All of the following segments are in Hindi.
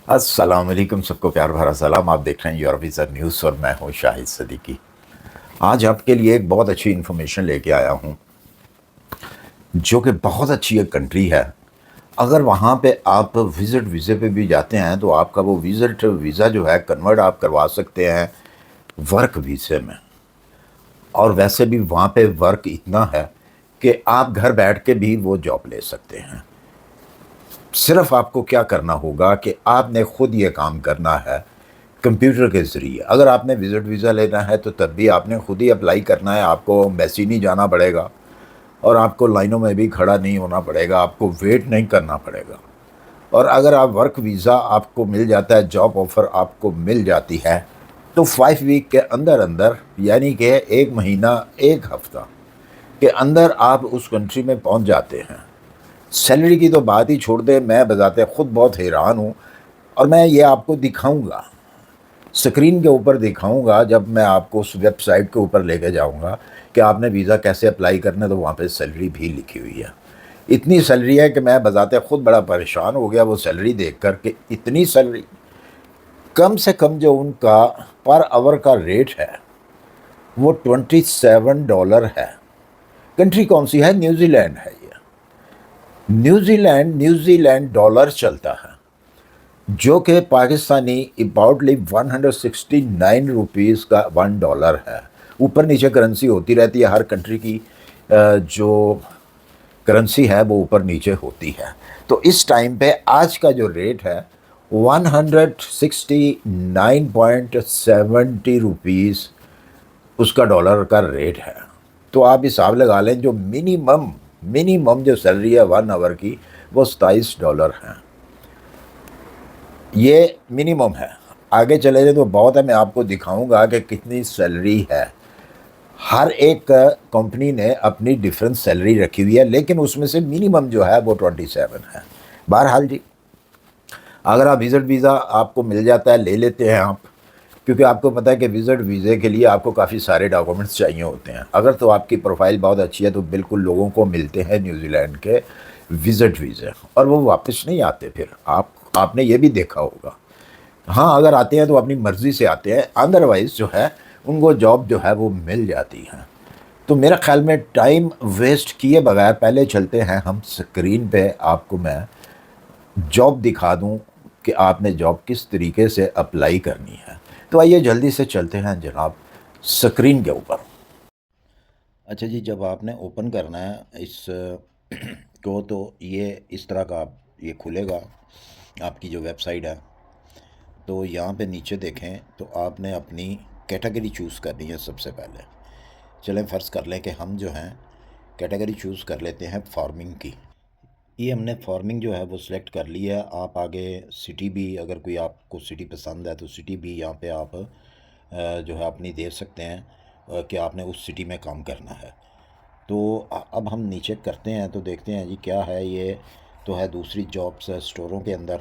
अस्सलाम वालेकुम, सबको प्यार भरा सलाम। आप देख रहे हैं योर वीज़ा न्यूज़ और मैं हूं शाहिद सदीकी। आज आपके लिए एक बहुत अच्छी इन्फॉर्मेशन लेके आया हूं, जो कि बहुत अच्छी एक कंट्री है। अगर वहां पे आप विज़िट वीज़े पे भी जाते हैं तो आपका वो विज़िट वीज़ा जो है कन्वर्ट आप करवा सकते हैं वर्क वीज़े में। और वैसे भी वहाँ पे वर्क इतना है कि आप घर बैठ के भी वो जॉब ले सकते हैं। सिर्फ आपको क्या करना होगा कि आपने खुद ये काम करना है कंप्यूटर के ज़रिए। अगर आपने विज़िट वीज़ा लेना है तो तब भी आपने खुद ही अप्लाई करना है, आपको एम्बेसी नहीं जाना पड़ेगा और आपको लाइनों में भी खड़ा नहीं होना पड़ेगा, आपको वेट नहीं करना पड़ेगा। और अगर आप वर्क वीज़ा आपको मिल जाता है, जॉब ऑफ़र आपको मिल जाती है, तो 5 वीक के अंदर अंदर, यानी कि 1 महीना 1 हफ्ता के अंदर आप उस कंट्री में पहुंच जाते हैं। सैलरी की तो बात ही छोड़ दें, मैं बजाते खुद बहुत हैरान हूँ। और मैं ये आपको दिखाऊंगा, स्क्रीन के ऊपर दिखाऊंगा, जब मैं आपको उस वेबसाइट के ऊपर लेके जाऊंगा कि आपने वीज़ा कैसे अप्लाई करना है, तो वहाँ पे सैलरी भी लिखी हुई है। इतनी सैलरी है कि मैं बजाते खुद बड़ा परेशान हो गया वो सैलरी देख कर कि इतनी सैलरी। कम से कम जो उनका पर आवर का रेट है वो $27 है। कंट्री कौन सी है? न्यूजीलैंड है ये। न्यूजीलैंड डॉलर चलता है, जो कि पाकिस्तानी अबाउटली 169 रुपीज़ का $1 है। ऊपर नीचे करेंसी होती रहती है, हर कंट्री की जो करेंसी है वो ऊपर नीचे होती है। तो इस टाइम पे आज का जो रेट है 169.70 रुपीज़ उसका डॉलर का रेट है। तो आप हिसाब लगा लें, जो मिनिमम मिनिमम जो सैलरी है 1 आवर की वो $27 है। ये मिनिमम है। आगे चले जाए तो बहुत है, मैं आपको दिखाऊंगा कि कितनी सैलरी है। हर एक कंपनी ने अपनी डिफरेंट सैलरी रखी हुई है, लेकिन उसमें से मिनिमम जो है वो 27 है। बहरहाल जी, अगर आप विज़िट वीज़ा आपको मिल जाता है, ले लेते हैं आप, क्योंकि आपको पता है कि विज़िट वीज़े के लिए आपको काफ़ी सारे डॉक्यूमेंट्स चाहिए होते हैं। अगर तो आपकी प्रोफाइल बहुत अच्छी है तो बिल्कुल लोगों को मिलते हैं न्यूजीलैंड के विज़िट वीज़े, और वो वापस नहीं आते फिर। आपने ये भी देखा होगा। हाँ, अगर आते हैं तो अपनी मर्ज़ी से आते हैं, अदरवाइज़ जो है उनको जॉब जो है वो मिल जाती है। तो मेरा ख़्याल में टाइम वेस्ट किए बगैर पहले चलते हैं हम स्क्रीन पे, आपको मैं जॉब दिखा दूं कि आपने जॉब किस तरीके से अप्लाई करनी है। तो आइए जल्दी से चलते हैं जनाब स्क्रीन के ऊपर। अच्छा जी, जब आपने ओपन करना है इस को, तो ये इस तरह का ये खुलेगा, आपकी जो वेबसाइट है। तो यहाँ पे नीचे देखें तो आपने अपनी कैटेगरी चूज़ करनी है सबसे पहले। चलें फ़र्ज़ कर लें कि हम जो हैं कैटेगरी चूज़ कर लेते हैं फार्मिंग की। ये हमने फार्मिंग जो है वो सिलेक्ट कर लिया है। आप आगे सिटी भी, अगर कोई आपको सिटी पसंद है तो सिटी भी यहाँ पे आप जो है अपनी दे सकते हैं कि आपने उस सिटी में काम करना है। तो अब हम नीचे करते हैं तो देखते हैं जी क्या है ये। तो है दूसरी जॉब्स है स्टोरों के अंदर।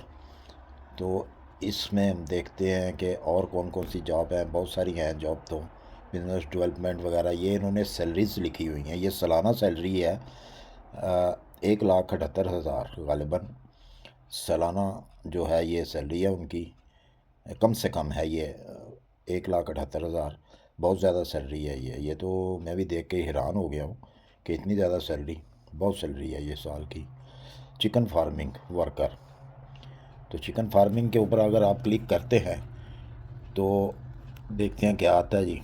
तो इसमें हम देखते हैं कि और कौन कौन सी जॉब है। बहुत सारी हैं जॉब, तो बिजनेस डेवलपमेंट वगैरह, ये इन्होंने सैलरीज लिखी हुई हैं। ये सालाना सैलरी है 1,78,000 गालिबन सालाना जो है ये सैलरी है उनकी। कम से कम है ये 1,78,000। बहुत ज़्यादा सैलरी है ये तो मैं भी देख के हैरान हो गया हूँ कि इतनी ज़्यादा सैलरी, बहुत सैलरी है ये साल की। चिकन फार्मिंग वर्कर, तो चिकन फार्मिंग के ऊपर अगर आप क्लिक करते हैं तो देखते हैं क्या आता है जी।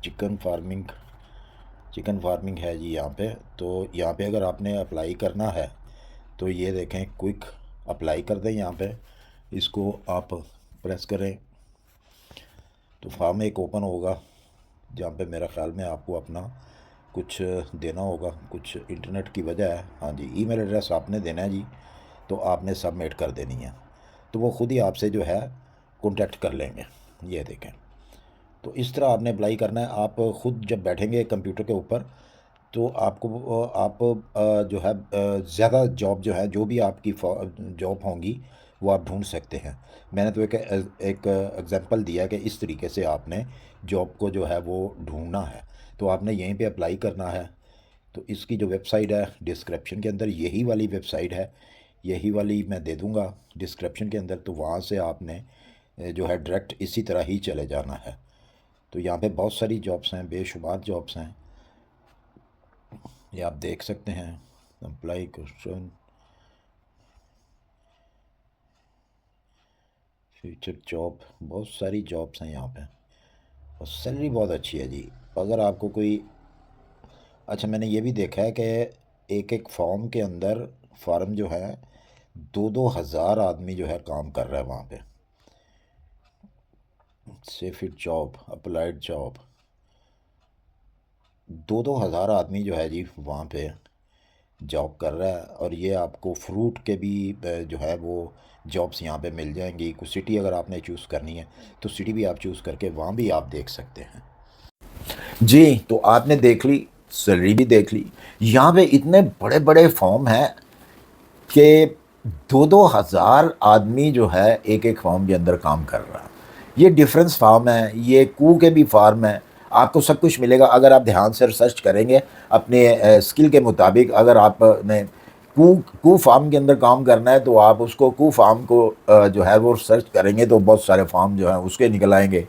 चिकन फार्मिंग, चिकन फार्मिंग है जी यहाँ पे। तो यहाँ पे अगर आपने अप्लाई करना है तो ये देखें, क्विक अप्लाई कर दें। यहाँ पे इसको आप प्रेस करें तो फॉर्म एक ओपन होगा, जहाँ पे मेरा ख़्याल में आपको अपना कुछ देना होगा। कुछ इंटरनेट की वजह है। हाँ जी, ईमेल एड्रेस आपने देना है जी। तो आपने सबमिट कर देनी है, तो वो खुद ही आपसे जो है कांटेक्ट कर लेंगे। ये देखें, तो इस तरह आपने अप्लाई करना है। आप ख़ुद जब बैठेंगे कंप्यूटर के ऊपर तो आपको आप जो है ज़्यादा जॉब जो है, जो भी आपकी जॉब होंगी वो आप ढूंढ सकते हैं। मैंने तो एक एग्जांपल दिया कि इस तरीके से आपने जॉब को जो है वो ढूंढना है। तो आपने यहीं पे अप्लाई करना है। तो इसकी जो वेबसाइट है डिस्क्रिप्शन के अंदर यही वाली वेबसाइट है। यही वाली मैं दे दूँगा डिस्क्रिप्शन के अंदर, तो वहाँ से आपने जो है डायरेक्ट इसी तरह ही चले जाना है। तो यहाँ पे बहुत सारी जॉब्स हैं, बेशुमार जॉब्स हैं, ये आप देख सकते हैं। अप्लाई क्वेश्चन, फ्यूचर जॉब, बहुत सारी जॉब्स हैं यहाँ पे, और सैलरी बहुत अच्छी है जी। अगर आपको कोई, अच्छा मैंने ये भी देखा है कि एक एक फॉर्म के अंदर, फार्म जो है, 2-2 हज़ार आदमी जो है काम कर रहा है वहाँ पे। से फिर जॉब, अप्लाइड जॉब, 2-2 हज़ार आदमी जो है जी वहाँ पे जॉब कर रहा है। और ये आपको फ्रूट के भी जो है वो जॉब्स यहाँ पे मिल जाएंगी। कुछ सिटी अगर आपने चूज़ करनी है तो सिटी भी आप चूज़ करके वहाँ भी आप देख सकते हैं जी। तो आपने देख ली, सैलरी भी देख ली। यहाँ पे इतने बड़े बड़े फॉर्म हैं कि 2-2 हज़ार आदमी जो है एक एक फार्म के अंदर काम कर रहा है। ये डिफरेंस फार्म है, ये कू के भी फार्म है, आपको सब कुछ मिलेगा अगर आप ध्यान से रिसर्च करेंगे अपने स्किल के मुताबिक। अगर आपने कू कू फार्म के अंदर काम करना है तो आप उसको कू फार्म को जो है वो सर्च करेंगे तो बहुत सारे फार्म जो हैं उसके निकल आएंगे।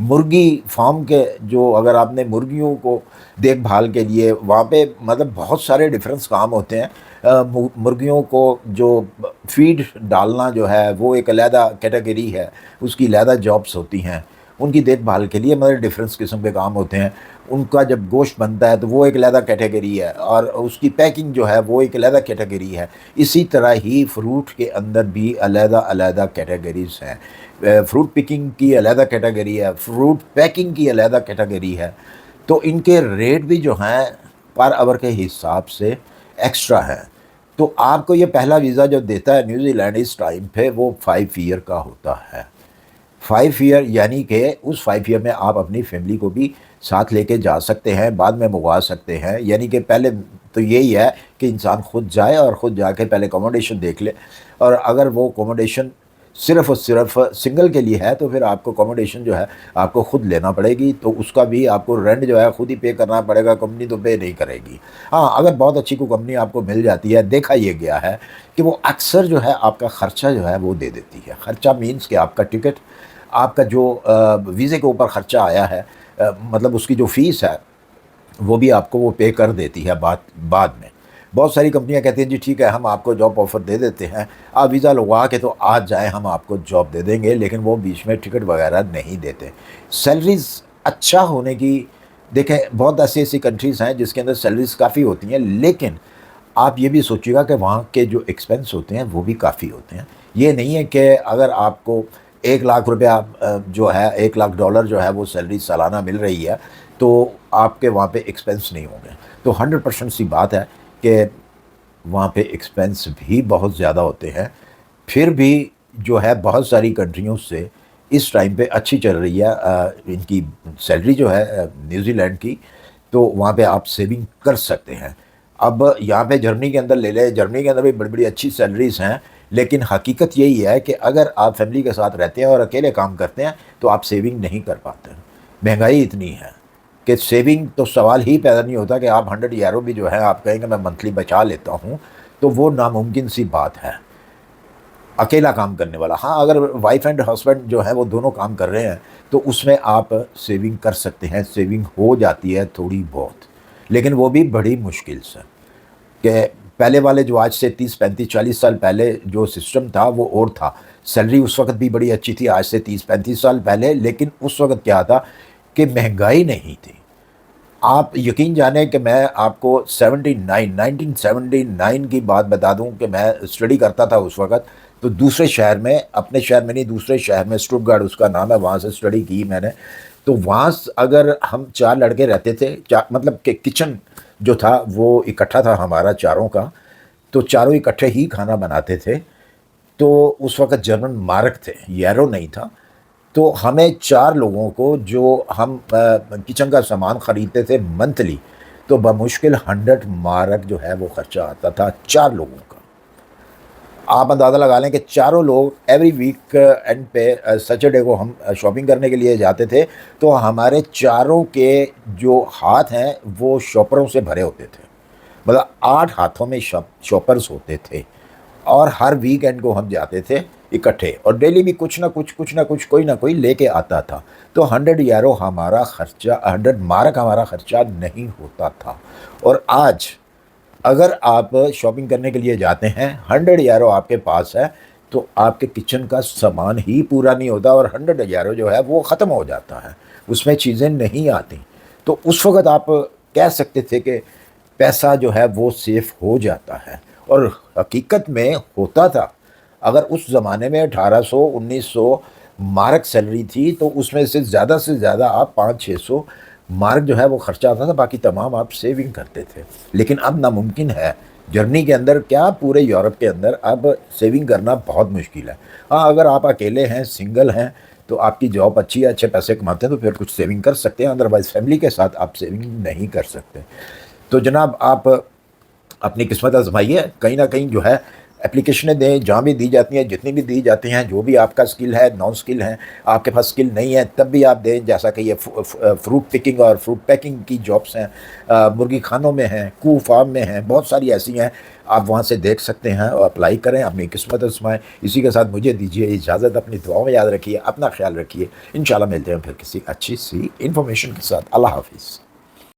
मुर्गी फार्म के जो, अगर आपने मुर्गियों को देखभाल के लिए वहाँ पे मतलब बहुत सारे डिफरेंस काम होते हैं। मुर्गियों को जो फीड डालना जो है वो एक अलहदा कैटेगरी है, उसकी अलहदा जॉब्स होती हैं। उनकी देखभाल के लिए मतलब डिफरेंस किस्म के काम होते हैं। उनका जब गोश्त बनता है तो वो एक अलहदा कैटेगरी है, और उसकी पैकिंग जो है वो एक अलहदा कैटेगरी है। इसी तरह ही फ्रूट के अंदर भी अलहदा अलहदा कैटेगरीज हैं। फ्रूट पिकिंग की अलहदा कैटेगरी है, फ्रूट पैकिंग की अलहदा कैटेगरी है। तो इनके रेट भी जो हैं पर आवर के हिसाब से एक्स्ट्रा है। तो आपको ये पहला वीज़ा जो देता है न्यूजीलैंड इस टाइम पे वो 5 ईयर का होता है। 5 ईयर यानी कि उस 5 ईयर में आप अपनी फैमिली को भी साथ लेके जा सकते हैं, बाद में मंगवा सकते हैं। यानी कि पहले तो यही है कि इंसान खुद जाए और ख़ुद जाके पहले अकोमोडेशन देख ले, और अगर वो अकोमोडेशन सिर्फ़ और सिर्फ सिंगल के लिए है तो फिर आपको अकोमोडेशन जो है आपको ख़ुद लेना पड़ेगी। तो उसका भी आपको रेंट जो है ख़ुद ही पे करना पड़ेगा, कंपनी तो पे नहीं करेगी। हाँ, अगर बहुत अच्छी कोई कंपनी आपको मिल जाती है, देखा ये गया है कि वो अक्सर जो है आपका ख़र्चा जो है वो दे देती है। ख़र्चा मीन्स कि आपका टिकट, आपका जो वीज़े के ऊपर ख़र्चा आया है, मतलब उसकी जो फ़ीस है वो भी आपको वो पे कर देती है बाद में। बहुत सारी कंपनियां कहती हैं जी ठीक है हम आपको जॉब ऑफ़र दे देते हैं, आप वीज़ा लगवा के तो आज जाएँ, हम आपको जॉब दे देंगे, लेकिन वो बीच में टिकट वगैरह नहीं देते। सैलरीज़ अच्छा होने की, देखें बहुत ऐसी ऐसी कंट्रीज़ हैं जिसके अंदर सैलरीज़ काफ़ी होती हैं, लेकिन आप ये भी सोचिएगा कि वहाँ के जो एक्सपेंस होते हैं वो भी काफ़ी होते हैं। ये नहीं है कि अगर आपको 1 लाख रुपया जो है $1 लाख जो है वो सैलरी सालाना मिल रही है तो आपके वहाँ पे एक्सपेंस नहीं होंगे। तो 100% सी बात है कि वहाँ पे एक्सपेंस भी बहुत ज़्यादा होते हैं। फिर भी जो है बहुत सारी कंट्रियों से इस टाइम पे अच्छी चल रही है इनकी सैलरी जो है न्यूजीलैंड की, तो वहाँ पे आप सेविंग कर सकते हैं। अब यहाँ पे जर्मनी के अंदर ले लें, जर्मनी के अंदर भी बड़ी बड़ी अच्छी सैलरीज़ हैं, लेकिन हकीकत यही है कि अगर आप फैमिली के साथ रहते हैं और अकेले काम करते हैं तो आप सेविंग नहीं कर पाते। महंगाई इतनी है कि सेविंग तो सवाल ही पैदा नहीं होता कि आप 100 यूरो भी जो है आप कहेंगे मैं मंथली बचा लेता हूँ, तो वो नामुमकिन सी बात है अकेला काम करने वाला। हाँ, अगर वाइफ एंड हस्बैंड जो है वो दोनों काम कर रहे हैं तो उसमें आप सेविंग कर सकते हैं, सेविंग हो जाती है थोड़ी बहुत, लेकिन वो भी बड़ी मुश्किल से। कि पहले वाले जो आज से 30-35-40 साल पहले जो सिस्टम था वो और था। सैलरी उस वक्त भी बड़ी अच्छी थी आज से 30-35 साल पहले, लेकिन उस वक्त क्या था कि महंगाई नहीं थी। आप यकीन जाने कि मैं आपको 1979 की बात बता दूं कि मैं स्टडी करता था उस वक़्त, तो दूसरे शहर में, अपने शहर में नहीं दूसरे शहर में, स्टुटगार्ट उसका नाम है, वहाँ से स्टडी की मैंने। तो वहाँ अगर हम 4 लड़के रहते थे, मतलब कि किचन जो था वो इकट्ठा था हमारा चारों का, तो चारों इकट्ठे ही खाना बनाते थे। तो उस वक़्त जर्मन मार्क थे, यूरो नहीं था। तो हमें 4 लोगों को जो हम किचन का सामान ख़रीदते थे मंथली, तो बमुश्किल 100 मार्क जो है वो ख़र्चा आता था 4 लोगों का। आप अंदाज़ा लगा लें कि चारों लोग एवरी वीक एंड पे सैटरडे को हम शॉपिंग करने के लिए जाते थे, तो हमारे चारों के जो हाथ हैं वो शॉपरों से भरे होते थे। मतलब 8 हाथों में शॉपर्स होते थे, और हर वीकेंड को हम जाते थे इकट्ठे, और डेली भी कुछ ना कुछ कोई ना कोई लेके आता था। तो 100 यूरो हमारा खर्चा, 100 मार्क हमारा खर्चा नहीं होता था। और आज अगर आप शॉपिंग करने के लिए जाते हैं, 100 यूरो आपके पास है, तो आपके किचन का सामान ही पूरा नहीं होता, और 100 यूरो जो है वो ख़त्म हो जाता है, उसमें चीज़ें नहीं आती। तो उस वक़्त आप कह सकते थे कि पैसा जो है वो सेफ हो जाता है, और हकीकत में होता था। अगर उस ज़माने में 1800-1900 मार्क सैलरी थी, तो उसमें से ज़्यादा आप 500-600 मार्क जो है वो खर्चा आता था, बाकी तमाम आप सेविंग करते थे। लेकिन अब नामुमकिन है, जर्मनी के अंदर क्या पूरे यूरोप के अंदर अब सेविंग करना बहुत मुश्किल है। हाँ, अगर आप अकेले हैं, सिंगल हैं, तो आपकी जॉब अच्छी है, अच्छे पैसे कमाते हैं, तो फिर कुछ सेविंग कर सकते हैं, अदरवाइज़ फैमिली के साथ आप सेविंग नहीं कर सकते। तो जनाब, आप अपनी किस्मत आजमाइए, कहीं ना कहीं जो है एप्लीकेशनें दें, जहाँ भी दी जाती हैं, जितनी भी दी जाती हैं, जो भी आपका स्किल है, नॉन स्किल है, आपके पास स्किल नहीं है तब भी आप दें। जैसा कि ये फ्रूट पिकिंग और फ्रूट पैकिंग की जॉब्स हैं, मुर्गी खानों में हैं, कू फार्म में हैं, बहुत सारी ऐसी हैं, आप वहाँ से देख सकते हैं और अप्लाई करें, अपनी किस्मत आजमाएं। इसी के साथ मुझे दीजिए इजाज़त, अपनी दुआओं में याद रखिए, अपना ख्याल रखिए। इंशाल्लाह मिलते हैं फिर किसी अच्छी सी इन्फॉर्मेशन के साथ। अल्लाह हाफिज़।